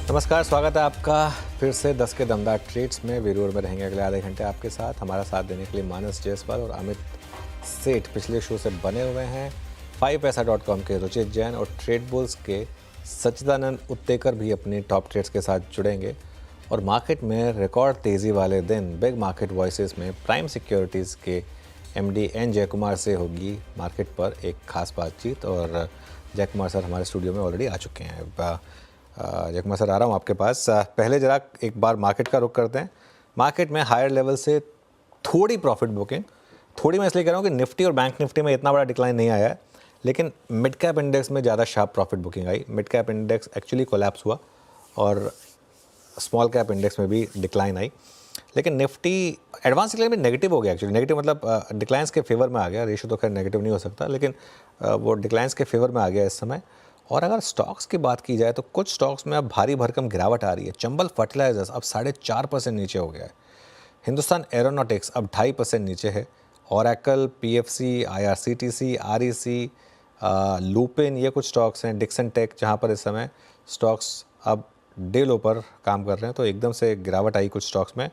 नमस्कार, स्वागत है आपका फिर से 10 के दमदार ट्रेड्स में। वीरूर में रहेंगे अगले आधे घंटे आपके साथ। हमारा साथ देने के लिए मानस जायसवाल और अमित सेठ पिछले शो से बने हुए हैं। 5paisa.com के रुचित जैन और ट्रेड बुल्स के सच्चिदानंद उत्तेकर भी अपनी टॉप ट्रेड्स के साथ जुड़ेंगे। और मार्केट में रिकॉर्ड तेज़ी वाले दिन बिग मार्केट वॉइसेस में प्राइम सिक्योरिटीज़ के एमडी एन जयकुमार से होगी मार्केट पर एक खास बातचीत। और जयकुमार सर हमारे स्टूडियो में ऑलरेडी आ चुके हैं। जयकुमार सर, आ रहा हूँ आपके पास। पहले जरा एक बार मार्केट का रुख करते हैं। मार्केट में हायर लेवल से थोड़ी प्रॉफिट बुकिंग, थोड़ी मैं इसलिए कह रहा हूँ कि निफ्टी और बैंक निफ्टी में इतना बड़ा डिक्लाइन नहीं आया है, लेकिन मिड कैप इंडेक्स में ज़्यादा शार्प प्रॉफिट बुकिंग आई। Mid cap index actually collapse हुआ और स्मॉल कैप इंडेक्स में भी डिक्लाइन आई। लेकिन निफ्टी एडवांस डिक्लाइन में नेगेटिव हो गया। एक्चुअली नेगेटिव मतलब डिक्लाइंस के फेवर में आ गया। रेशो तो खैर नेगेटिव नहीं हो सकता, लेकिन वो डिक्लाइंस के फेवर में आ गया इस समय। और अगर स्टॉक्स की बात की जाए तो कुछ स्टॉक्स में अब भारी भरकम गिरावट आ रही है। चंबल फर्टिलाइजर्स अब 4.5% नीचे हो गया है। हिंदुस्तान एरोनॉटिक्स अब 2.5% नीचे है। Oracle, PFC, IRCTC, REC, Lupin, ये कुछ स्टॉक्स हैं। डिक्सन टेक, जहां पर इस समय स्टॉक्स अब डे लो पर काम कर रहे हैं, तो एकदम से गिरावट आई कुछ स्टॉक्स में।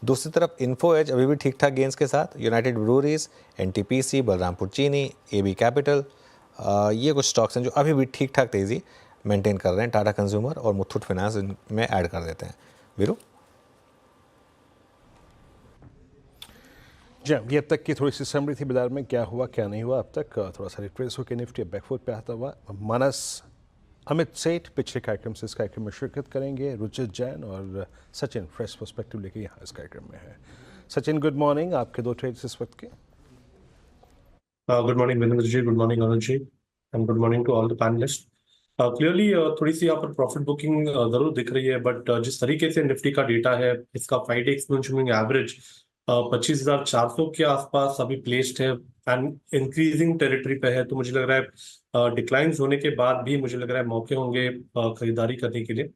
दूसरी तरफ इन्फो एज अभी भी ठीक ठाक गेंस के साथ। यूनाइटेड ब्रूरीज, एनटीपीसी, बलरामपुर चीनी, एबी कैपिटल, ये कुछ स्टॉक्स हैं जो अभी भी ठीक ठाक तेज़ी मेंटेन कर रहे हैं। टाटा कंज्यूमर और मुथूट फाइनेंस इनमें ऐड कर देते हैं। वीरू जी, ये अब तक की थोड़ी सी समरी थी बाजार में, क्या हुआ क्या नहीं हुआ अब तक। थोड़ा सा रिट्रेस होकर निफ्टी बैकफुट पे आता हुआ। मानस अमित सेठ पिछले कार्यक्रम से इस कार्यक्रम में शिरकत करेंगे। रुचित जैन और सचिन फ्रेश पर्सपेक्टिव लेके यहाँ इस कार्यक्रम में है। Sachin, good morning. आपके दो ट्रेड्स इस वक्त के। Good morning Vinendra ji, good morning Anuj ji, and good morning to all the panelist. Clearly थोड़ी सी यहाँ पर प्रॉफिट बुकिंग जरूर दिख रही है, बट जिस तरीके से निफ्टी का डेटा है, इसका 5 एक्सपोनेंशियल एवरेज 25,400 के आसपास अभी प्लेस्ड है एंड इंक्रीजिंग टेरिटरी पे है। तो मुझे लग रहा है डिक्लाइंस होने के बाद भी मुझे लग रहा है मौके होंगे खरीदारी करने के लिए।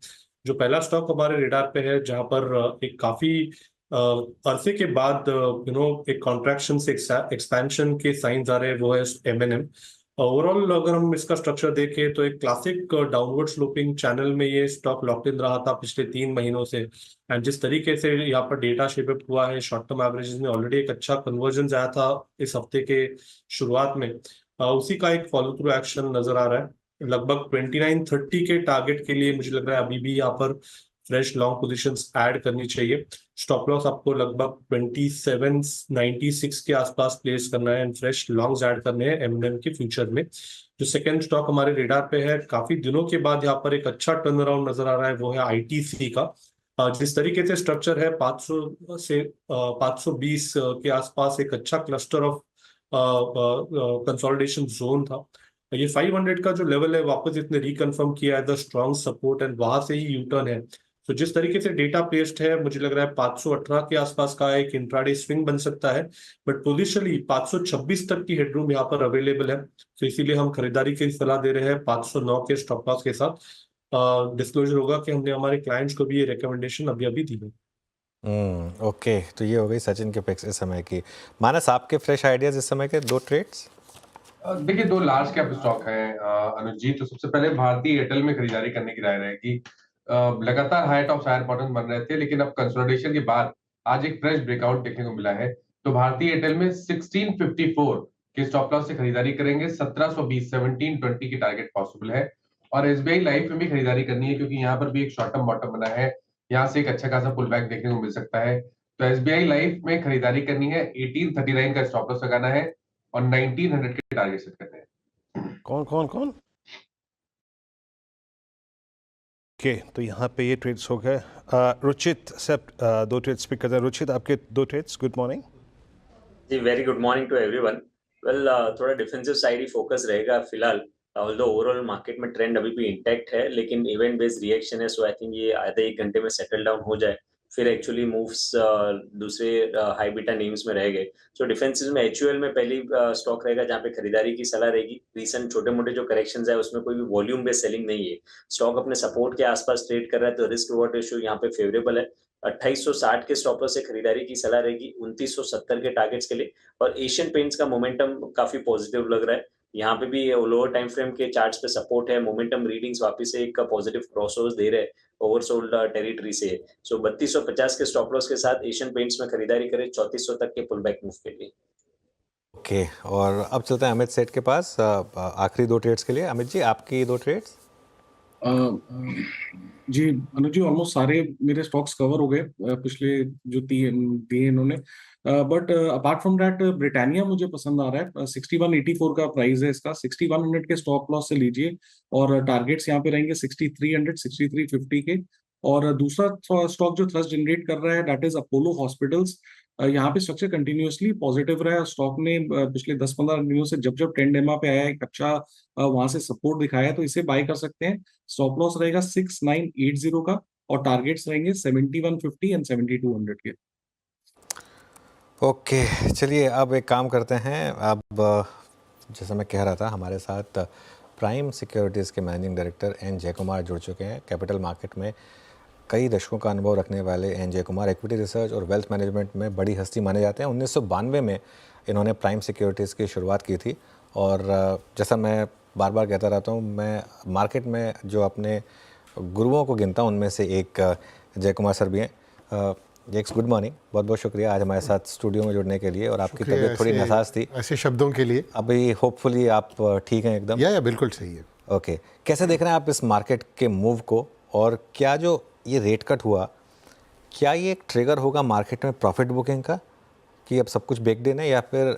जो पहला स्टॉक हमारे रेडार पे है, जहां पर एक काफी अरसे के बाद एक कॉन्ट्रैक्शन से एक्सपेंशन के साइंस आ रहे हैं, वो है एमएनएम। ओवरऑल अगर हम इसका स्ट्रक्चर देखें तो एक क्लासिक डाउनवर्ड स्लोपिंग चैनल में ये स्टॉक लॉक्ड इन रहा था पिछले 3 महीनों से। एंड जिस तरीके से यहाँ पर डेटा शेप अप हुआ है, शॉर्ट टर्म एवरेजेस में ऑलरेडी एक अच्छा कन्वर्जन आया था इस हफ्ते के शुरुआत में, उसी का एक फॉलो थ्रू एक्शन नजर आ रहा है। लगभग 2930 के टारगेट के लिए मुझे लग रहा है अभी भी यहाँ पर फ्रेश लॉन्ग पोजीशंस ऐड करनी चाहिए। स्टॉप लॉस आपको लगभग 2796 के आसपास प्लेस करना है एंड फ्रेश लॉन्ग्स ऐड करने हैं एमएनएम के फ्यूचर में। जो सेकंड स्टॉक हमारे रेडार पे है, काफी दिनों के बाद यहाँ पर एक अच्छा टर्न अराउंड नजर आ रहा है, वो है आईटीसी का। जिस तरीके से स्ट्रक्चर है, 500 से 520 के आसपास एक अच्छा क्लस्टर ऑफ कंसोलिडेशन जोन था। ये 500 का जो लेवल है, वापस इसने रिकन्फर्म किया है द स्ट्रॉन्ग सपोर्ट एंड वहां से ही यू टर्न है। तो जिस तरीके से डेटा प्लेस्ड है, मुझे लग रहा है 518 के आसपास का एक इंट्राडे स्विंग बन सकता है, बट पोजिशनली 526 तक की हेडरूम यहाँ पर अवेलेबल है। तो इसीलिए हम खरीदारी की सलाह दे रहे हैं 509 के स्टॉप लॉस के साथ। डिस्क्लोजर होगा कि हमने हमारे क्लाइंट्स को भी ये रिकमेंडेशन अभी अभी दी है। ओके, तो ये हो गई सचिन के पिक्स इस समय की। मानस, आपके फ्रेश आइडियाज इस समय के दो ट्रेड्स। देखिए, दो लार्ज कैप स्टॉक हैं अनुज जी। तो सबसे पहले भारतीय एयरटेल में खरीदारी करने की राय रहेगी। लगातार हाई टॉप हायर बॉटम बन रहे थे, लेकिन अब कंसोलिडेशन के बाद आज एक फ्रेश ब्रेकआउट देखने को मिला है। तो भारतीय एयरटेल में 1654 के स्टॉप लॉस से खरीदारी करेंगे। 1720 1720 की टारगेट पॉसिबल है। और एसबीआई लाइफ में भी खरीदारी करनी है, क्योंकि यहाँ पर भी एक शॉर्ट टर्म बॉटम बना है। यहाँ से एक अच्छा खासा पुल बैक देखने को मिल सकता है। तो एसबीआई लाइफ में खरीदारी करनी है। 1839 का स्टॉप लॉस लगाना है और 1900 के टारगेट सेट करने हैं। कौन ओके, तो यहाँ पे ये ट्रेड्स हो गए। रुचित सब दो ट्रेड्स पिक करते हैं। रुचित, आपके दो trades. Good morning ji, very good morning to everyone. Well, थोड़ा डिफेंसिव साइड ही फोकस रहेगा फिलहाल। ऑल्दो ओवरऑल मार्केट में ट्रेंड अभी भी इंटैक्ट है, लेकिन इवेंट बेस्ड रिएक्शन है, सो आई थिंक ये आधे एक घंटे में सेटल डाउन हो जाए, फिर एक्चुअली मूव्स दूसरे हाई बीटा नेम्स में रह गए। सो डिफेंसिव में एचयूएल में पहली स्टॉक रहेगा जहाँ पे खरीदारी की सलाह रहेगी। रिसेंट छोटे मोटे जो करेक्शंस है उसमें कोई भी वॉल्यूम बेस्ड सेलिंग नहीं है। स्टॉक अपने सपोर्ट के आसपास ट्रेड कर रहा है, तो रिस्क रिवॉर्ड रेशियो यहाँ पे फेवरेबल है। 2860 के स्टॉप लॉस से खरीदारी की सलाह रहेगी 2970 के टारगेट्स के लिए। और एशियन पेंट्स का मोमेंटम काफी पॉजिटिव लग रहा है। यहाँ पे भी लोअर टाइम फ्रेम के चार्ट्स पे सपोर्ट है। मोमेंटम रीडिंग्स वापस से एक पॉजिटिव क्रॉसओवर्स दे रहे हैं ओवरसोल्ड टेरिटरी से। सो 3250 के स्टॉप लॉस के साथ एशियन पेंट्स में खरीदारी करें 3400 तक के पुल बैक मूव के लिए। ओके, और अब चलते हैं अमित सेठ के पास आखिरी 2 ट्रेड्स के लिए। अमित जी, आपकी 2 ट्रेड्स। जी अनुज जी, ऑलमोस्ट सारे मेरे स्टॉक्स कवर हो गए पिछले जो तीन दिए इन्होंने। But apart from that Britannia मुझे पसंद आ रहा है। 6184 का प्राइस है इसका। 6100 के स्टॉप लॉस से लीजिए और टारगेट्स यहाँ पे रहेंगे 6300 6350 के। और दूसरा स्टॉक जो थ्रस्ट जनरेट कर रहा है दैट इज अपोलो हॉस्पिटल्स। यहाँ पे स्ट्रक्चर कंटिन्यूअसली पॉजिटिव रहा है। स्टॉक ने पिछले 10-15 दिनों से जब जब ट्रेंड एमआ पे आया एक अच्छा वहां से सपोर्ट दिखाया है, तो इसे बाय कर सकते हैं। स्टॉप लॉस रहेगा 6980 का और टारगेट्स रहेंगे 7150 एंड 7200 के। ओके, चलिए अब एक काम करते हैं। अब जैसा मैं कह रहा था, हमारे साथ प्राइम सिक्योरिटीज़ के मैनेजिंग डायरेक्टर एन जय कुमार जुड़ चुके हैं। कैपिटल मार्केट में कई दशकों का अनुभव रखने वाले एन जय कुमार इक्विटी रिसर्च और वेल्थ मैनेजमेंट में बड़ी हस्ती माने जाते हैं। 1992 में इन्होंने प्राइम सिक्योरिटीज़ की शुरुआत की थी और जैसा मैं बार बार कहता रहता हूँ, मैं मार्केट में जो अपने गुरुओं को गिनता हूँ उनमें से एक जय कुमार सर भी हैं। जेक्स, गुड मॉर्निंग, बहुत बहुत शुक्रिया आज हमारे साथ स्टूडियो में जुड़ने के लिए। और आपकी तबीयत थोड़ी नासाज थी, ऐसे शब्दों के लिए। अभी होपफुली आप ठीक हैं एकदम? या बिल्कुल सही है। ओके, कैसे देख रहे हैं आप इस मार्केट के मूव को, और क्या जो ये रेट कट हुआ, क्या ये एक ट्रिगर होगा मार्केट में प्रॉफिट बुकिंग का कि अब सब कुछ बेक्ड इन है, या फिर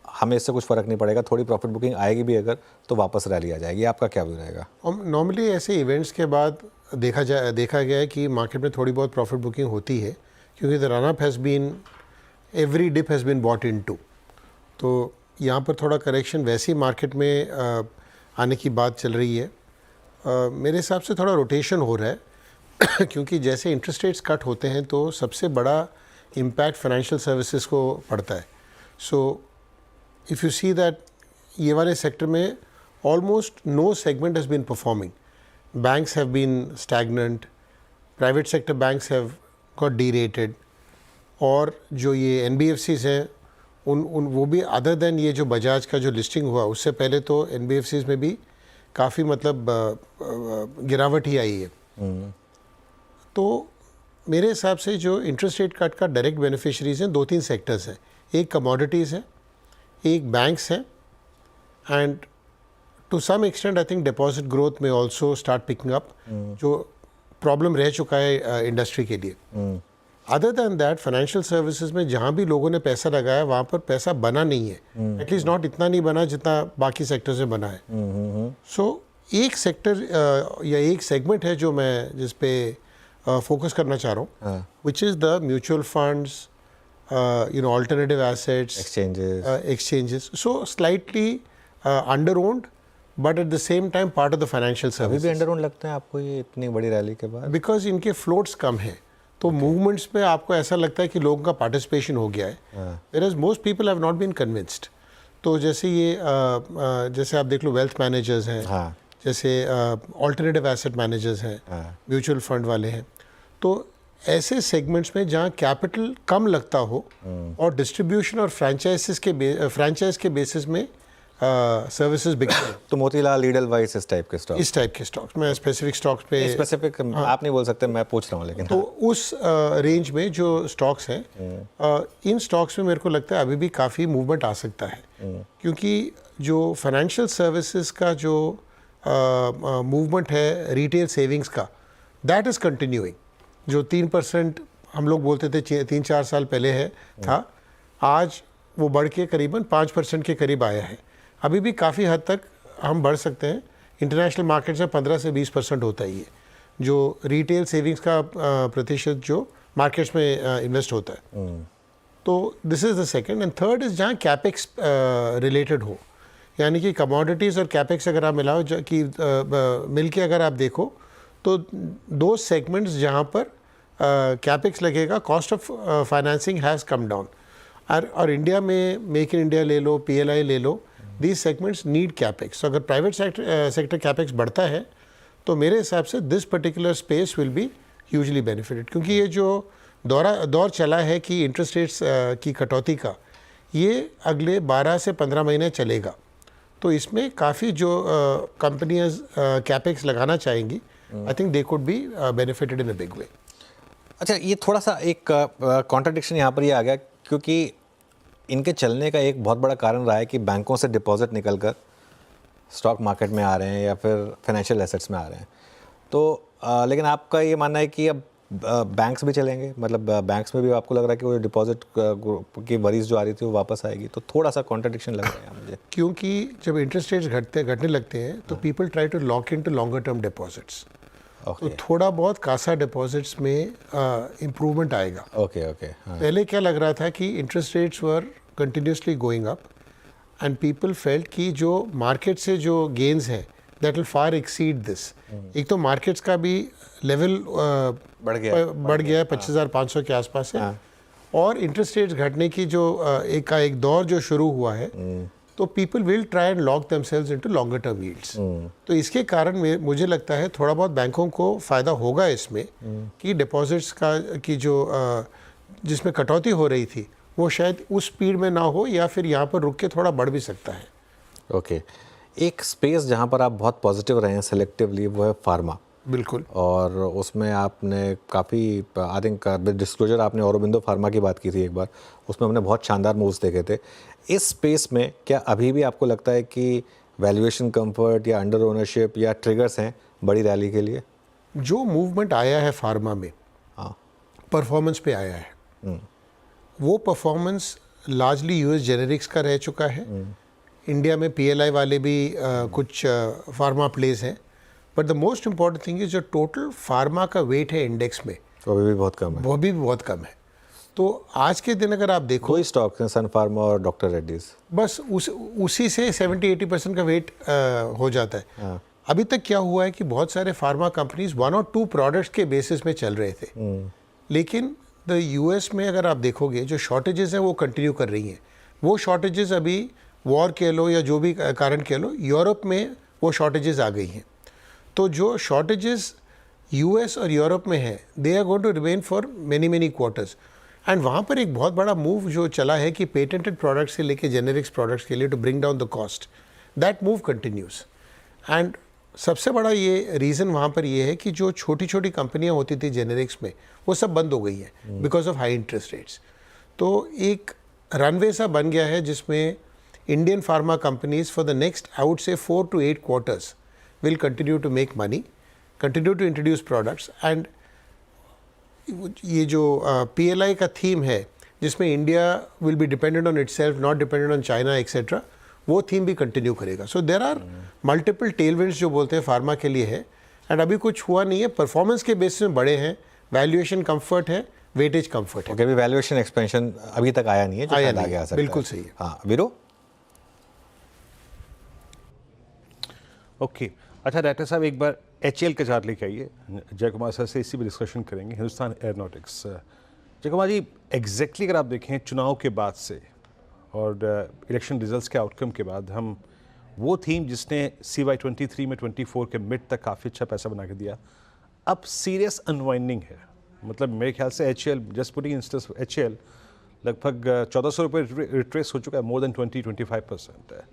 हमें इससे कुछ फ़र्क नहीं पड़ेगा, थोड़ी प्रॉफिट बुकिंग आएगी भी अगर तो वापस रैली आ जाएगी? आपका क्या व्यू रहेगा? नॉर्मली ऐसे इवेंट्स के बाद देखा गया है कि मार्केट में थोड़ी बहुत प्रॉफिट बुकिंग होती है, क्योंकि the run up has been, every dip has been bought into. तो यहाँ पर थोड़ा करेक्शन वैसी मार्केट में आने की बात चल रही है। मेरे हिसाब से थोड़ा रोटेशन हो रहा है क्योंकि जैसे इंटरेस्ट रेट्स कट होते हैं तो सबसे बड़ा इम्पैक्ट फाइनेंशियल सर्विसेज को पड़ता है। So if you see that ये वाले सेक्टर में almost no segment has been performing. Banks have been stagnant, private sector banks have got derated, और जो ये NBFCs हैं उन वो भी, अदर देन ये जो बजाज का जो लिस्टिंग हुआ उससे पहले तो NBFCs में भी काफ़ी मतलब गिरावट ही आई है। तो मेरे हिसाब से जो इंटरेस्ट रेट कट का डायरेक्ट बेनिफिशरीज हैं 2-3 सेक्टर्स हैं। एक कमोडिटीज़ है, एक बैंक्स है, and to some extent I think deposit growth में ऑल्सो स्टार्ट पिकिंग अप, जो प्रॉब्लम रह चुका है इंडस्ट्री के लिए। Other than that financial services में जहाँ भी लोगों ने पैसा लगाया वहाँ पर पैसा बना नहीं है, एटलीस्ट नॉट इतना नहीं बना जितना बाकी सेक्टर से बना है। सो एक सेक्टर या एक सेगमेंट है जो मैं जिस पे फोकस करना चाह रहा हूँ, which is the mutual funds, alternative assets, exchanges. So slightly under-owned, but at the same time part of the financial अभी services. भी अंडर ओन लगता है आपको ये इतनी बड़ी रैली के बाद? Because इनके फ्लोट्स कम हैं, तो मूवमेंट्स में आपको ऐसा लगता है कि लोगों का पार्टिसिपेशन हो गया है, whereas most people have not been convinced. तो जैसे ये जैसे आप देख लो वेल्थ मैनेजर्स हैं, जैसे ऑल्टरनेटिव एसेट मैनेजर्स हैं, म्यूचुअल फंड वाले हैं, तो ऐसे सेगमेंट्स में जहाँ कैपिटल कम लगता हो और डिस्ट्रीब्यूशन और फ्रेंचाइज के बेसिस में सर्विसेज बिकते हैं। तो मोतीलाल, लीडलवाइस, इस टाइप के स्टॉक्स मैं स्पेसिफिक स्टॉक्स पे स्पेसिफिक आप नहीं बोल सकते, मैं पूछ रहा हूँ लेकिन। तो उस रेंज में जो स्टॉक्स हैं, इन स्टॉक्स में मेरे को लगता है अभी भी काफ़ी मूवमेंट आ सकता है, क्योंकि जो फाइनेंशियल सर्विसेज का जो मूवमेंट है रिटेल सेविंग्स का, दैट इज़ कंटिन्यूइंग। जो 3% हम लोग बोलते थे 3-4 साल पहले था, आज वो बढ़ के करीबन 5% के करीब आया है। अभी भी काफ़ी हद तक हम बढ़ सकते हैं। इंटरनेशनल मार्केट्स में 15 से 20% होता ही है जो रिटेल सेविंग्स का प्रतिशत जो मार्केट्स में इन्वेस्ट होता है। तो this is the second. And third is जहाँ कैपेक्स रिलेटेड हो, यानी कि कमोडिटीज़ और कैपेक्स अगर आप मिलाओ कि मिल के अगर आप देखो तो दो सेगमेंट्स जहाँ पर कैपेक्स लगेगा, cost of financing has come down. और इंडिया में मेक इन इंडिया ले लो, PLI ले लो, दीज सेगमेंट्स नीड कैपेक्स। अगर प्राइवेट सेक्टर कैपेक्स बढ़ता है तो मेरे हिसाब से this particular space will be hugely benefited, क्योंकि ये जो दौर चला है कि इंटरेस्ट रेट्स की कटौती का, ये अगले 12 से 15 महीने चलेगा। तो इसमें काफ़ी जो कंपनियां कैपेक्स लगाना चाहेंगी I think they could be benefited in a big way. अच्छा, ये थोड़ा सा एक कॉन्ट्रडिक्शन यहाँ पर ये आ गया, क्योंकि इनके चलने का एक बहुत बड़ा कारण रहा है कि बैंकों से डिपॉजिट निकल कर स्टॉक मार्केट में आ रहे हैं या फिर फाइनेंशियल एसेट्स में आ रहे हैं। तो लेकिन आपका ये मानना है कि अब बैंक्स भी चलेंगे, मतलब बैंक्स में भी आपको लग रहा है कि वो डिपॉजिट की वरीज जो आ रही थी वो वापस आएगी, तो थोड़ा सा कॉन्ट्रडिक्शन लग रहा है मुझे। क्योंकि जब इंटरेस्ट रेट्स घटने लगते हैं तो people try to lock in to longer term deposits, तो थोड़ा बहुत कासा डिपॉजिट्स में इम्प्रूवमेंट आएगा। Okay okay. पहले क्या लग रहा था कि interest rates were continuously going up and people felt कि जो मार्केट से जो गेन्स हैं that will far exceed this. एक तो मार्केट्स का भी लेवल बढ़ गया है 25,500 के आसपास है, और इंटरेस्ट रेट्स घटने की जो एक दौर जो शुरू हुआ है, तो people will try and lock themselves into longer term yields. तो इसके कारण मुझे लगता है थोड़ा बहुत बैंकों को फ़ायदा होगा इसमें कि डिपॉजिट्स की जो जिसमें कटौती हो रही थी वो शायद उस स्पीड में ना हो, या फिर यहाँ पर रुक के थोड़ा बढ़ भी सकता है। ओके। एक स्पेस जहाँ पर आप बहुत पॉजिटिव रहे हैं सेलेक्टिवली, वो है फार्मा। बिल्कुल। और उसमें आपने काफ़ी आई थिंक डिस्क्लोजर आपने औरोबिंदो फार्मा की बात की थी एक बार, उसमें हमने बहुत शानदार मूव्स देखे थे। इस स्पेस में क्या अभी भी आपको लगता है कि वैल्यूएशन कंफर्ट या अंडर ओनरशिप या ट्रिगर्स हैं बड़ी रैली के लिए? जो मूवमेंट आया है फार्मा में, हाँ, परफॉर्मेंस पे आया है, वो परफॉर्मेंस लार्जली यूएस जेनेरिक्स का रह चुका है। इंडिया में पीएलआई वाले भी कुछ फार्मा प्लेस हैं, but the most important thing is जो टोटल फार्मा का वेट है इंडेक्स में, वो भी बहुत कम है। वो भी बहुत कम है। तो आज के दिन अगर आप देखो, कोई स्टॉक्स हैं सन फार्मा और डॉक्टर रेड्डीज, बस उसी से 70-80% का वेट हो जाता है। हाँ। अभी तक क्या हुआ है कि बहुत सारे फार्मा कंपनीज 1 और 2 प्रोडक्ट्स के बेसिस में चल रहे थे, लेकिन द यूएस में अगर आप देखोगे जो शॉर्टेजेस हैं वो कंटिन्यू कर रही हैं। वो शॉर्टेजेस अभी वॉर कह लो या जो भी कारण कह लो, यूरोप में वो शॉर्टेजेस आ गई हैं। तो जो शॉर्टेजेस यूएस और यूरोप में है, they are going to remain for many quarters. And वहाँ पर एक बहुत बड़ा मूव जो चला है कि पेटेंटेड प्रोडक्ट्स से लेके जेनेरिक्स प्रोडक्ट्स के लिए to bring down the cost, that move continues. And सबसे बड़ा ये रीज़न वहाँ पर ये है कि जो छोटी छोटी कंपनियाँ होती थी जेनेरिक्स में, वो सब बंद हो गई हैं because of high interest rates. तो एक रनवे सा बन गया है जिसमें Indian pharma companies for the next I would say 4 to 8 quarters will continue to make money, continue to introduce products, and ये जो PLI का थीम है जिसमें India will be dependent on itself, not dependent on China etcetera, वो theme भी continue करेगा। सो there are multiple tailwinds जो बोलते हैं फार्मा के लिए है, एंड अभी कुछ हुआ नहीं है, परफॉर्मेंस के बेसिस में बड़े हैं, वैल्यूएशन कंफर्ट है, वेटेज कंफर्ट है। ओके, अभी वैल्यूएशन एक्सपेंशन अभी तक आया नहीं है, जो आया शायद नहीं आगे आ है, सकता बिल्कुल है। सही है। हाँ वीरो। ओके, अच्छा डायरेक्टर साहब एक बार HAL का चार्ट लेके आइए, जय कुमार सर से इसी पर डिस्कशन करेंगे। हिंदुस्तान एयरोनॉटिक्स, जय कुमार जी, एग्जैक्टली अगर आप देखें चुनाव के बाद से और इलेक्शन रिजल्ट्स के आउटकम के बाद, हम वो थीम जिसने CY 23 में 24 के मिड तक काफ़ी अच्छा पैसा बना के दिया, अब सीरियस अनवाइंडिंग है। मतलब मेरे ख्याल से HAL, just putting instance HAL लगभग 1400 रुपये रिट्रेस हो चुका है, मोर देन 20-25% है।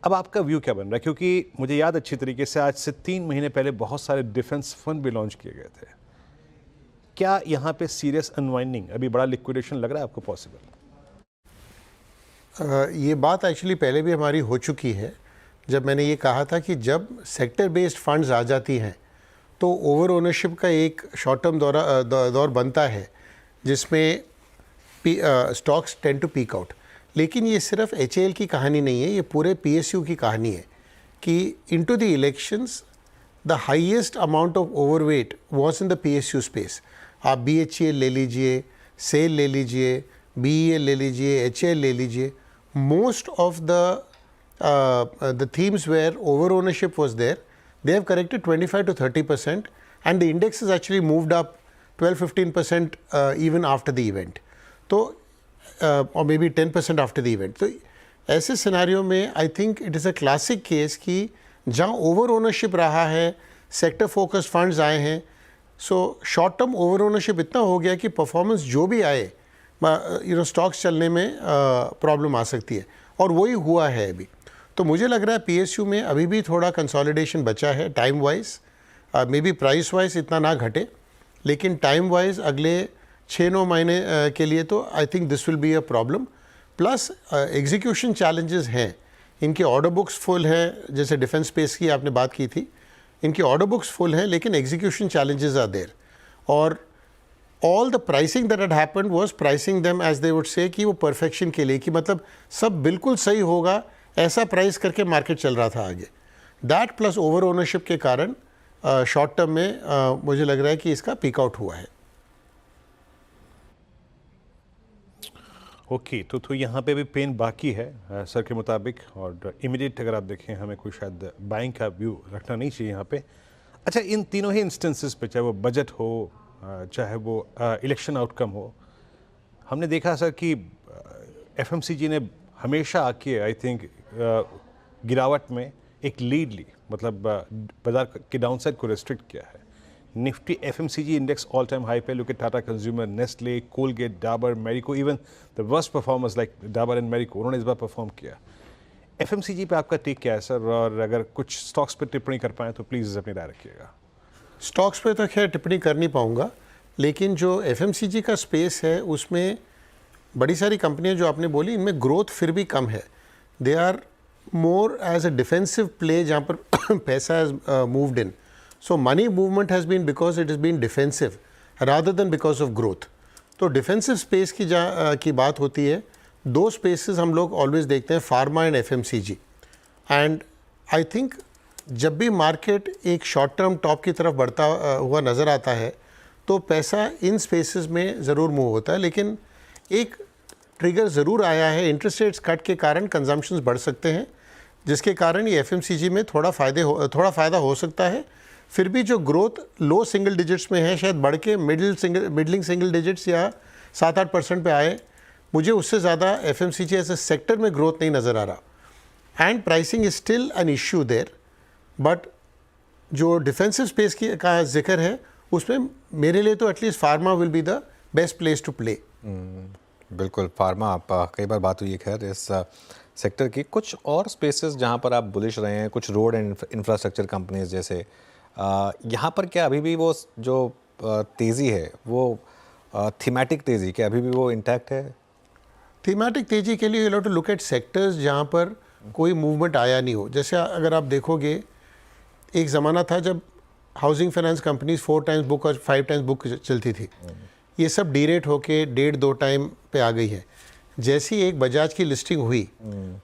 अब आपका व्यू क्या बन रहा है? क्योंकि मुझे याद अच्छी तरीके से आज से 3 महीने पहले बहुत सारे डिफेंस फंड भी लॉन्च किए गए थे। क्या यहाँ पे सीरियस अनवाइंडिंग, अभी बड़ा लिक्विडेशन लग रहा है आपको पॉसिबल? ये बात एक्चुअली पहले भी हमारी हो चुकी है, जब मैंने ये कहा था कि जब सेक्टर बेस्ड फंड्स आ जाती हैं तो ओवर ओनरशिप का एक शॉर्ट टर्म दौर बनता है जिसमें stocks tend to peak out. लेकिन ये सिर्फ HAL की कहानी नहीं है, ये पूरे PSU की कहानी है कि into the elections the highest amount of overweight was in the PSU space. आप BHEL ले लीजिए, सेल ले लीजिए, BEL ले लीजिए, HAL ले लीजिए, most of the themes where over ownership was there, they have corrected 25 to 30%, and the index has actually moved up 12-15% even after the event. तो or maybe 10% after the event. तो ऐसे scenario में I think it is a classic case कि जहाँ over ownership रहा है, sector focused funds आए हैं, so short term over ownership इतना हो गया कि परफॉर्मेंस जो भी आए, स्टॉक्स चलने में प्रॉब्लम आ सकती है, और वही हुआ है अभी। तो मुझे लग रहा है PSU में अभी भी थोड़ा कंसोलिडेशन बचा है time wise, may be price wise इतना ना घटे, लेकिन टाइम वाइज अगले 6-9 महीने के लिए तो I think this will be a problem. Plus execution challenges हैं, इनके ऑर्डर बुक्स फुल हैं, जैसे डिफेंस स्पेस की आपने बात की थी, इनकी ऑर्डर बुक्स फुल हैं, लेकिन एग्जीक्यूशन चैलेंजेस आर देयर। और all the pricing that had happened was pricing them as they would say कि वो परफेक्शन के लिए, कि मतलब सब बिल्कुल सही होगा ऐसा प्राइस करके मार्केट चल रहा था आगे। दैट प्लस ओवर ओनरशिप के कारण शॉर्ट टर्म में मुझे लग रहा है कि इसका पीक आउट हुआ है। ओके, तो यहाँ पे भी पेन बाकी है सर के मुताबिक, और इमीडिएट अगर आप देखें हमें कोई शायद बाइंग का व्यू रखना नहीं चाहिए यहाँ पे। अच्छा, इन तीनों ही इंस्टेंसेस पे, चाहे वो बजट हो, चाहे वो इलेक्शन आउटकम हो, हमने देखा सर कि एफएमसीजी ने हमेशा आके आई थिंक गिरावट में एक लीड ली, मतलब बाजार के डाउनसाइड को रिस्ट्रिक्ट किया है। Nifty FMCG index all time high पे, look at Tata consumer, Nestle, Colgate, Dabur, Marico, even the worst performers like Dabur and Marico, उन्होंने इस बार परफॉर्म किया। एफएमसीजी पे आपका टेक क्या है सर, और अगर कुछ स्टॉक्स पे टिप्पणी कर पाएँ तो प्लीज़ अपनी राय रखिएगा। स्टॉक्स पे तो खैर टिप्पणी कर नहीं पाऊँगा, लेकिन जो एफएमसीजी का स्पेस है उसमें बड़ी सारी कंपनियां जो आपने बोली, इनमें ग्रोथ फिर भी कम है। They are more as a defensive play जहाँ पर पैसा has moved in, so money movement has been because it is been defensive rather than because of growth. तो डिफेंसिव स्पेस की बात होती है, दो स्पेसेस हम लोग ऑलवेज देखते हैं, pharma and FMCG. And I think जब भी मार्केट एक शॉर्ट टर्म टॉप की तरफ बढ़ता हुआ नज़र आता है तो पैसा इन स्पेसेस में ज़रूर मूव होता है, लेकिन एक ट्रिगर ज़रूर आया है, इंटरेस्ट रेट्स कट के कारण कंजम्पशंस बढ़ सकते हैं, जिसके कारण ये एफएमसीजी में थोड़ा फ़ायदा हो सकता है। फिर भी जो ग्रोथ लो सिंगल डिजिट्स में है, शायद बढ़ के मिडलिंग सिंगल डिजिट्स या 7-8% पे आए, मुझे उससे ज़्यादा एफएमसीजी एज ए सेक्टर में ग्रोथ नहीं नज़र आ रहा। And pricing is still an issue there, but जो डिफेंसिव स्पेस का जिक्र है उसमें मेरे लिए तो at least pharma will be the best place to play. बिल्कुल, फार्मा आप कई बार बात हुई है खैर इस सेक्टर की। कुछ और स्पेसेस जहाँ पर आप बुलिश रहे हैं, कुछ रोड एंड इंफ्रास्ट्रक्चर कंपनीज जैसे, यहाँ पर क्या अभी भी वो जो तेज़ी है वो थीमेटिक तेज़ी, क्या अभी भी वो इंटैक्ट है? थीमेटिक तेज़ी के लिए you have to look at sectors जहाँ पर कोई मूवमेंट आया नहीं हो। जैसे अगर आप देखोगे, एक ज़माना था जब housing finance companies 4 times book और 5 टाइम्स बुक चलती थी, ये सब डीरेट होके 1.5-2 टाइम पे आ गई है। जैसी एक बजाज की लिस्टिंग हुई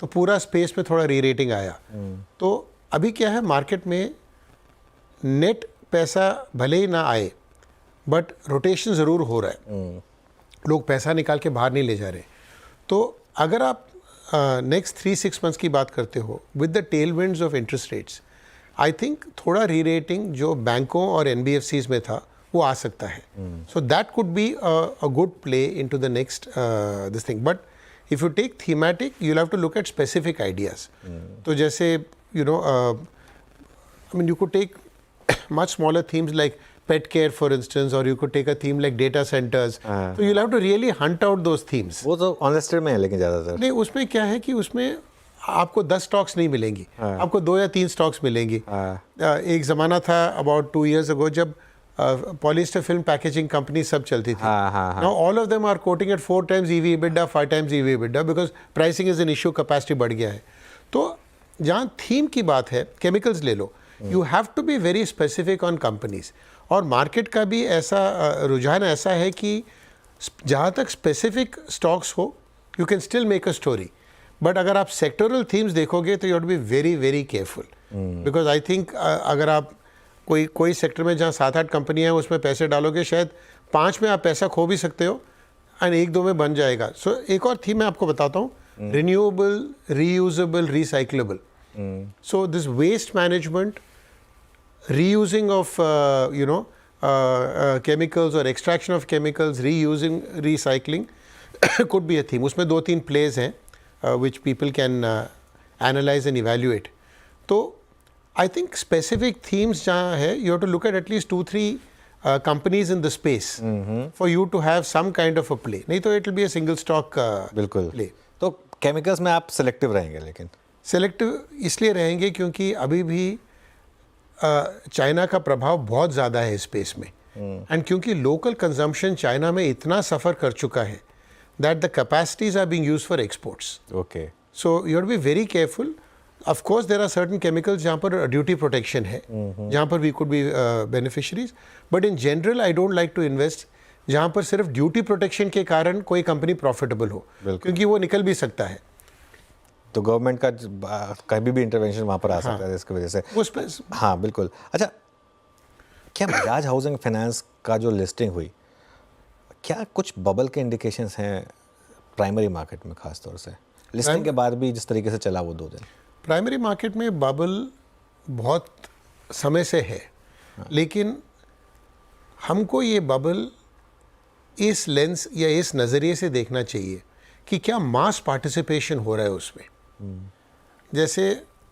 तो पूरा स्पेस में थोड़ा री रेटिंग आया। तो अभी क्या है, मार्केट में नेट पैसा भले ही ना आए बट रोटेशन ज़रूर हो रहा है, लोग पैसा निकाल के बाहर नहीं ले जा रहे। तो अगर आप नेक्स्ट 3-6 मंथ्स की बात करते हो with the tell winds of interest rates, I think थोड़ा री रेटिंग जो बैंकों और एनबीएफसीज में था वो आ सकता है। So that could be a good play into the next this thing. But if you take thematic you have to look at specific ideas. तो जैसे you know I mean you could take much smaller themes like pet care for instance, or you could take a theme like data centers. So you'll have to really hunt out those themes. वो तो unlisted में है लेकिन ज़्यादातर नहीं, उसमें क्या है कि उसमें आपको 10 स्टॉक्स नहीं मिलेंगी, आपको 2 या 3 स्टॉक्स मिलेंगी। एक ज़माना था about 2 years ago जब पॉलिस्टर फिल्म पैकेजिंग कंपनी सब चलती थी। Now all of them are quoting at 4 times EV EBITDA, 5 times EV EBITDA because pricing is an issue, capacity बढ़ गया है। तो जहाँ थीम की बात है, केमिकल्स ले लो, you have to be very specific on companies. और मार्केट का भी ऐसा रुझान ऐसा है कि जहाँ तक स्पेसिफिक स्टॉक्स हो you can still make a story, but अगर आप सेक्टोरल थीम्स देखोगे तो you have to be very very careful, because I think अगर आप कोई सेक्टर में जहाँ 7-8 कंपनियाँ हैं उसमें पैसे डालोगे, शायद 5 में आप पैसा खो भी सकते हो एंड 1-2 में बन जाएगा। सो एक और थीम मैं आपको बताता हूँ, renewable, reusable, recyclable. So this waste management, reusing of chemicals or extraction of chemicals, reusing, recycling could be a theme. उसमें 2-3 plays हैं which people can analyze and evaluate. तो I think specific themes जहाँ है you have to look at least 2-3 companies in the space for you to have some kind of a play. नहीं तो it will be a single stock बिल्कुल play. तो chemicals में आप selective रहेंगे, लेकिन सेलेक्टिव इसलिए रहेंगे क्योंकि अभी भी चाइना का प्रभाव बहुत ज़्यादा है इस स्पेस में, एंड क्योंकि लोकल कंजम्पशन चाइना में इतना सफ़र कर चुका है that the capacities are being used for exports. Okay. So you have to be very careful. Of course there are certain chemicals जहाँ पर ड्यूटी प्रोटेक्शन है, जहाँ पर we could be beneficiaries, but in general I don't like to invest जहाँ पर सिर्फ duty protection के कारण कोई कंपनी प्रॉफिटेबल हो, क्योंकि वो निकल भी सकता है. तो गवर्नमेंट का कभी भी इंटरवेंशन वहाँ पर आ सकता है इसकी वजह से. उस पर हाँ बिल्कुल. अच्छा, क्या बजाज हाउसिंग फाइनेंस का जो लिस्टिंग हुई, क्या कुछ बबल के इंडिकेशंस हैं प्राइमरी मार्केट में, खास तौर से लिस्टिंग के बाद भी जिस तरीके से चला वो 2 दिन? प्राइमरी मार्केट में बबल बहुत समय से है, लेकिन हमको ये बबल इस लेंस या इस नज़रिए से देखना चाहिए कि क्या मास पार्टिसिपेशन हो रहा है उसमें. जैसे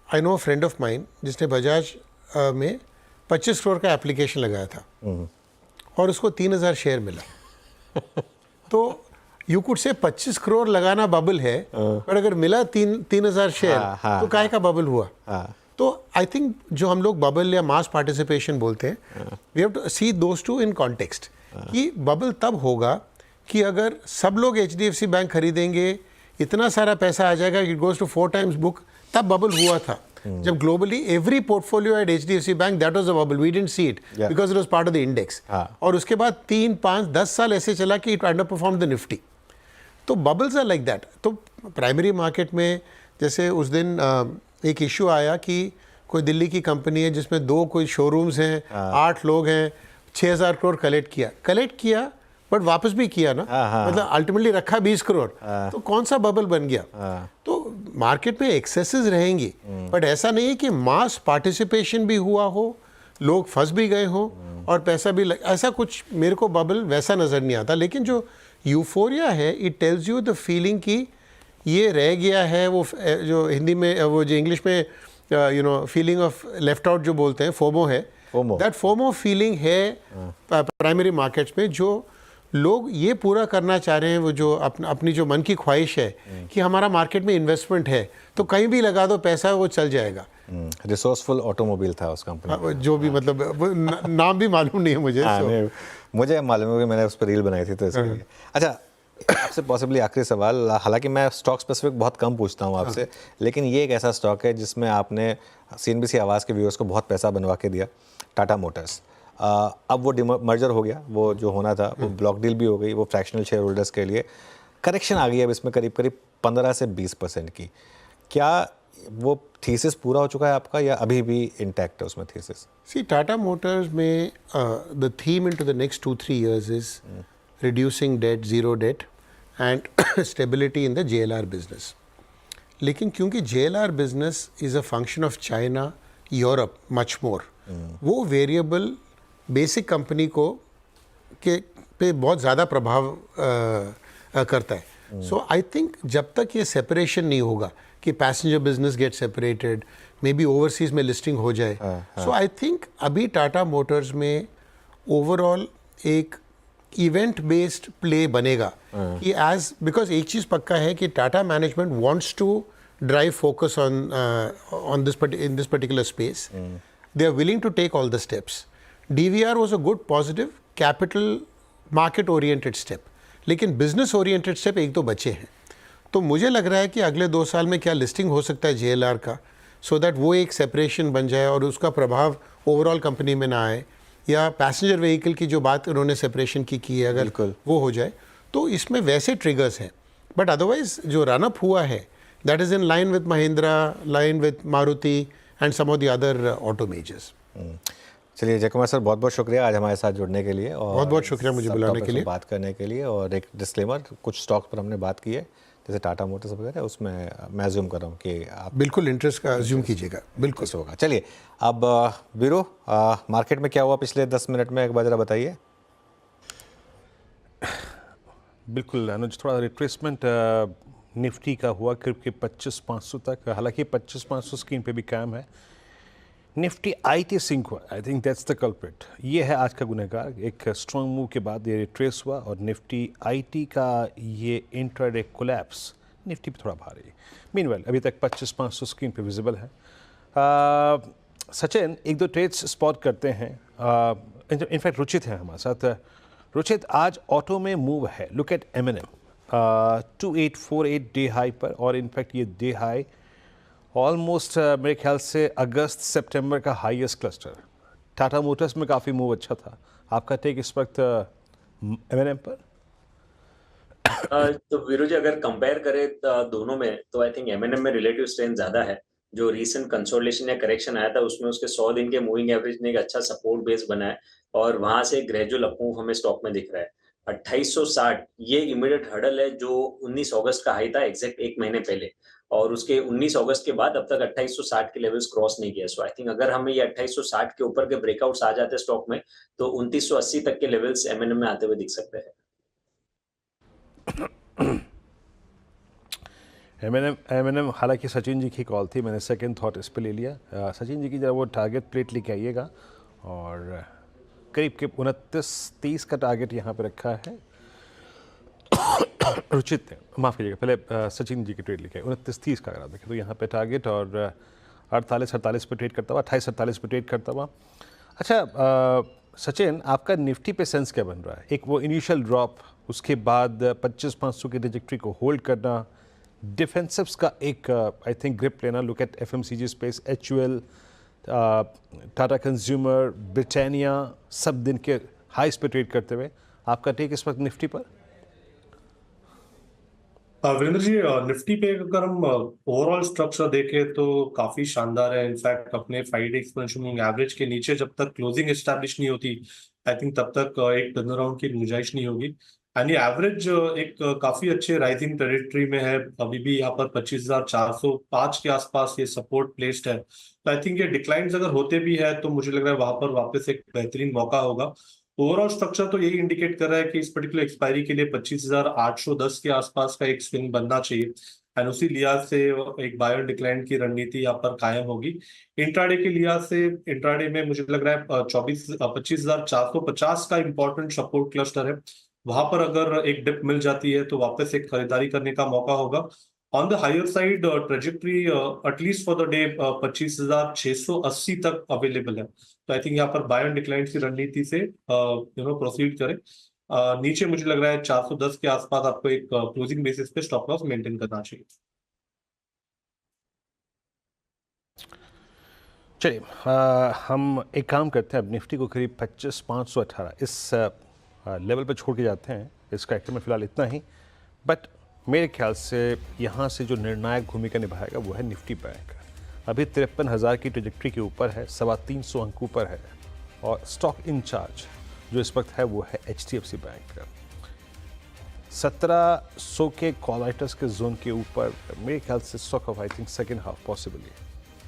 I know friend of mine जिसने बजाज में 25 करोड़ का एप्लीकेशन लगाया था और उसको 3000 शेयर मिला. तो यू कुड से 25 करोड़ लगाना बबल है, पर अगर मिला 3000 शेयर तो काहे का बबल हुआ. तो आई थिंक जो हम लोग बबल या मास पार्टिसिपेशन बोलते हैं, we have to see those two in context. कि बबल तब होगा कि अगर सब लोग HDFC बैंक खरीदेंगे, इतना सारा पैसा आ जाएगा, it goes to 4 times book, तब बबल हुआ था. जब globally every portfolio at HDFC bank, that was a bubble, we didn't see it because it was part of the index. और उसके बाद 3, 5, 10 साल ऐसे चला कि it under perform the Nifty. तो बबल्स आर लाइक दैट. तो प्राइमरी मार्केट में जैसे उस दिन एक इश्यू आया कि कोई दिल्ली की कंपनी है जिसमें 2 कोई शोरूम्स हैं, 8 लोग हैं, 6000 करोड़ कलेक्ट किया बट वापस भी किया ना. मतलब अल्टीमेटली रखा 20 करोड़. तो कौन सा बबल बन गया. तो मार्केट में एक्सेसेस रहेंगी, बट ऐसा नहीं है कि मास पार्टिसिपेशन भी हुआ हो, लोग फंस भी गए हो और पैसा भी ऐसा कुछ मेरे को बबल वैसा नज़र नहीं आता. लेकिन जो यूफोरिया है, it tells you the feeling कि ये रह गया है, वो जो हिंदी में, वो जो इंग्लिश में you know feeling of left out जो बोलते हैं, फोमो है. दैट फोमो फीलिंग है प्राइमरी मार्केट्स में. जो लोग ये पूरा करना चाह रहे हैं, वो जो अपनी जो मन की ख्वाहिश है कि हमारा मार्केट में इन्वेस्टमेंट है तो कहीं भी लगा दो पैसा, वो चल जाएगा. रिसोर्सफुल ऑटोमोबाइल था उस कंपनी, जो भी मतलब नाम भी मालूम नहीं है मुझे. मुझे मालूम है कि मैंने उस पर रील बनाई थी तो इसलिए. अच्छा, आपसे पॉसिबली आखिरी सवाल, हालांकि मैं स्टॉक स्पेसिफिक बहुत कम पूछता हूँ आपसे, लेकिन ये एक ऐसा स्टॉक है जिसमें आपने CNBC आवाज़ के व्यूअर्स को बहुत पैसा बनवा के दिया, टाटा मोटर्स. अब वो मर्जर हो गया, वो जो होना था, वो ब्लॉक डील भी हो गई, वो फ्रैक्शनल शेयर होल्डर्स के लिए करेक्शन आ गई है अब इसमें करीब 15 से 20% की. क्या वो थीसिस पूरा हो चुका है आपका या अभी भी इंटैक्ट है उसमें थीसिस? सी, टाटा मोटर्स में the theme into the next 2-3 years is reducing debt, zero debt and stability in the JLR business. लेकिन क्योंकि JLR business is a function of China, Europe much more, वो वेरिएबल बेसिक कंपनी को के पे बहुत ज़्यादा प्रभाव करता है. सो आई थिंक जब तक ये सेपरेशन नहीं होगा कि passenger business get separated, may be overseas में लिस्टिंग हो जाए, सो आई थिंक अभी टाटा मोटर्स में ओवरऑल एक इवेंट बेस्ड प्ले बनेगा कि एज, बिकॉज एक चीज़ पक्का है कि Tata management wants to drive focus on this in this particular space. They are willing to take all the steps. DVR was a good positive capital market oriented step, लेकिन business oriented step एक दो बचे हैं. तो मुझे लग रहा है कि अगले 2 साल में क्या लिस्टिंग हो सकता है JLR का, सो दैट वो एक सेपरेशन बन जाए और उसका प्रभाव ओवरऑल कंपनी में ना आए, या पैसेंजर व्हीकल की जो बात उन्होंने सेपरेशन की है अगर वो हो जाए तो इसमें वैसे ट्रिगर्स हैं. बट अदरवाइज जो रनअप हुआ है that is in line with Mahindra, line with Maruti and some of the other auto majors. चलिए जय कुमार सर, बहुत बहुत शुक्रिया आज हमारे साथ जुड़ने के लिए और बहुत बहुत शुक्रिया मुझे बुलाने के लिए, बात करने के लिए. और एक डिस्क्लेमर, कुछ स्टॉक्स पर हमने बात की है जैसे टाटा मोटर्स वगैरह, उसमें मैं अज्यूम कर रहा हूँ कि आप बिल्कुल इंटरेस्ट का अज्यूम कीजिएगा. बिल्कुल होगा. चलिए अब वीरो, मार्केट में क्या हुआ पिछले 10 मिनट में, एक बार जरा बताइए. बिल्कुल अनुज, थोड़ा रिट्रेसमेंट निफ्टी का हुआ करीब के 25,500 तक. हालांकि 25,500 स्क्रीन पे भी कायम है. निफ्टी IT सिंक हुआ, I think that's the culprit. ये है आज का गुनहगार. एक स्ट्रॉन्ग मूव के बाद ये रिट्रेस हुआ और निफ्टी IT का ये इंट्राडे कोलैप्स निफ्टी पे थोड़ा भारी. मीनवेल अभी तक 25,500 स्क्रीन पे विजिबल है. सचिन, एक दो ट्रेड्स स्पॉट करते हैं। इनफैक्ट रुचित है हमारे साथ। रुचित, आज ऑटो में मूव है। Look at M&M 2848 day high पर, और इनफैक्ट ये डे हाई ऑलमोस्ट मेरे ख्याल से अगस्त सितंबर का हाईएस्ट क्लस्टर। टाटा मोटर्स में काफ़ी मूव अच्छा था। आपका टेक इस वक्त M&M पर? तो वीरू जी, अगर कंपेयर करें दोनों में, तो आई थिंक M&M में रिलेटिव स्ट्रेंथ ज्यादा है। जो रीसेंट कंसोलिडेशन या करेक्शन आया था उसमें उसके 100 दिन के मूविंग एवरेज ने एक अच्छा सपोर्ट बेस बना है, और वहां से ग्रेजुअल अपमूव हमें स्टॉक में दिख रहा है। 2860 ये इमीडिएट हर्डल है, जो 19 अगस्त का हाई था एग्जैक्ट एक महीने पहले, और उसके 19 अगस्त के बाद अब तक 2860 के लेवल्स क्रॉस नहीं किया। सो आई थिंक अगर हमें ये 2860 के ऊपर के ब्रेकआउट्स आ जाते स्टॉक में, तो 2980 तक के लेवल्स M&M में आते हुए दिख सकते हैं। M&M हालांकि सचिन जी की कॉल थी, मैंने सेकंड थॉट इस पे ले लिया। सचिन जी की जरा वो टारगेट प्लेट लेके आइएगा, और करीब 29-30 का टारगेट यहाँ पे रखा है। रुचित ने, माफ़ कीजिएगा, पहले सचिन जी की ट्रेड लेके आए 29-30 का। अगर आप देखें तो यहाँ पे टारगेट, और 48-48 पे ट्रेड करता हुआ, 28-48 पे ट्रेड करता हुआ। अच्छा सचिन, आपका निफ्टी पे सेंस क्या बन रहा है? एक वो इनिशियल ड्रॉप, उसके बाद 25,500 की ट्रेजेक्टरी को होल्ड करना, डिफेंसिव्स का एक आई थिंक ग्रिप लेना। Look at FMCG space, HUL, Tata consumer, Britannia, सब दिन के हाईस पे ट्रेड करते हुए। आपका टेक इस वक्त निफ्टी पर? वीरेंद्र जी, निफ्टी पे अगर हम ओवरऑल स्ट्रक्चर देखें तो काफी शानदार है। इनफैक्ट अपने 5-डे एक्सपोनेंशियल मूविंग एवरेज के नीचे जब तक क्लोजिंग एस्टैब्लिश नहीं होती, आई थिंक तब तक एक टर्न अराउंड की गुंजाइश नहीं होगी। यानी एवरेज एक काफी अच्छे राइजिंग टेरिटरी में है। अभी भी यहाँ पर 25,405 के आसपास ये सपोर्ट प्लेस्ड है। तो आई थिंक ये डिक्लाइंस अगर होते भी है तो मुझे लग रहा है वहां पर वापस एक बेहतरीन मौका होगा। ओवरऑल स्ट्रक्चर तो यही इंडिकेट कर रहा है कि इस पर्टिकुलर एक्सपायरी के लिए 25,810 के आसपास का एक स्विंग बनना चाहिए, एंड उसी लिहाज से एक बायर डिक्लाइन की रणनीति यहाँ पर कायम होगी। इंट्राडे के लिहाज से, इंट्राडे में मुझे लग रहा है 25,450 का इंपॉर्टेंट सपोर्ट क्लस्टर है। वहां पर अगर एक डिप मिल जाती है तो वापस एक खरीदारी करने का मौका होगा। On the higher side trajectory at least for the day 25,680 तक अवेलेबल है। तो आई थिंक यहाँ पर बाय एंड डिक्लाइन की रणनीति से प्रोसीड करें। नीचे मुझे लग रहा है 410 के आसपास आपको एक क्लोजिंग बेसिस पे स्टॉप लॉस मेंटेन करना चाहिए। चलिए, हम एक काम करते हैं, अब निफ्टी को करीब 25,518 इस लेवल पे छोड़ के जाते हैं। इसका एक्टर में फिलहाल इतना ही, बट मेरे ख्याल से यहाँ से जो निर्णायक भूमिका निभाएगा वो है निफ्टी बैंक। अभी 53,000 की ट्रेजेक्टरी के ऊपर है, 325 अंक ऊपर है, और स्टॉक इंचार्ज जो इस वक्त है वो है HDFC बैंक। 1700 के कॉलाइटर्स के जोन के ऊपर मेरे ख्याल से stock of I think second half possibly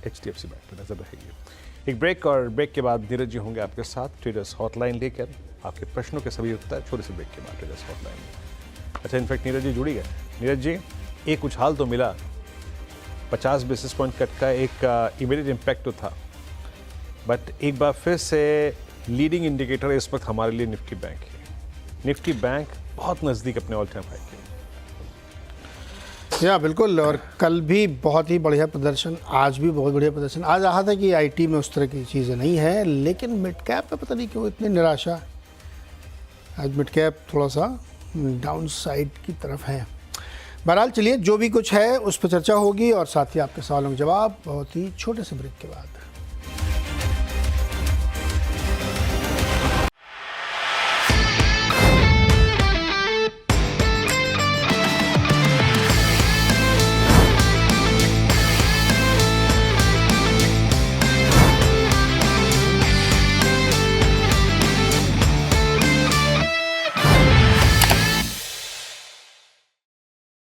HDFC bank पर नजर रहेगी। एक ब्रेक, और ब्रेक के बाद नीरज जी होंगे आपके साथ ट्रेडर्स हॉटलाइन लेकर। आपके प्रश्नों के सभी उत्तर छोटे से ब्रेक के बाद ट्रेडर्स हॉटलाइन में। अच्छा, इनफैक्ट नीरज जी जुड़ी गए। नीरज जी, एक उछाल तो मिला, 50 बेसिस पॉइंट कट का एक इमीडिएट इम्पैक्ट तो था, बट एक बार फिर से लीडिंग इंडिकेटर इस वक्त हमारे लिए निफ्टी बैंक है। निफ्टी बैंक बहुत नज़दीक अपने ऑल टाइम हाई के। या बिल्कुल, और कल भी बहुत ही बढ़िया प्रदर्शन, आज भी बहुत बढ़िया प्रदर्शन। आज रहा था कि IT में उस तरह की चीज़ें नहीं है, लेकिन मिड कैप पे पता नहीं क्यों इतनी निराशा। आज मिड कैप थोड़ा सा डाउन साइड की तरफ है। बहरहाल चलिए, जो भी कुछ है उस पर चर्चा होगी, और साथ ही आपके सवालों के जवाब बहुत ही छोटे से ब्रेक के बाद।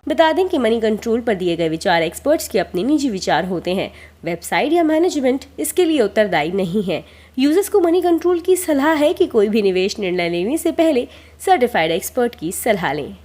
बता दें कि मनी कंट्रोल पर दिए गए विचार एक्सपर्ट्स के अपने निजी विचार होते हैं। वेबसाइट या मैनेजमेंट इसके लिए उत्तरदायी नहीं है। यूजर्स को मनी कंट्रोल की सलाह है कि कोई भी निवेश निर्णय लेने से पहले सर्टिफाइड एक्सपर्ट की सलाह लें।